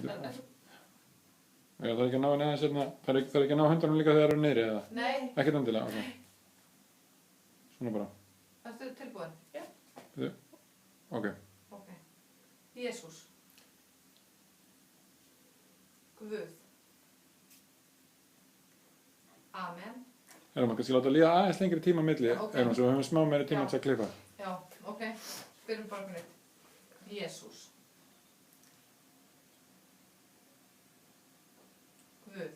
Það er ekki að ná henni aðeins hérna, það er ekki að ná höndunum líka þegar það eru niðri eða? Nei. Ekkert endilega, ok. Svona bara. Ertu tilbúin? Já. Ok. Ok. Jesús. Guð. Amen. Erum maður kannski láta líða aðeins lengri tíma á milli, Ok. svo við höfum smá meiri tíma til að klippa. Já, ok. Byrjum bara með nýtt. Jesús. Guð.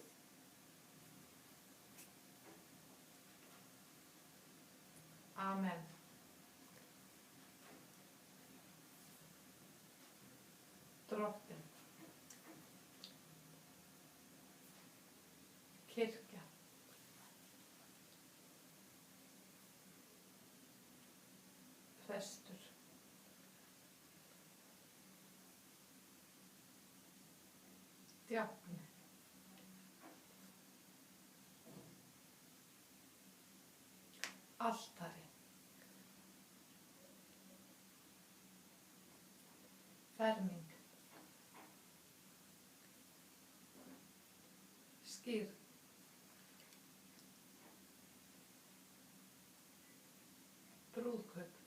Amen. Drottinn. Kirkja. Prestur. Djákni. Altari. Ferming. Skírn. Brúðkaup.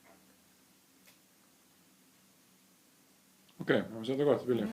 Ok, það var þetta gott, Vilja.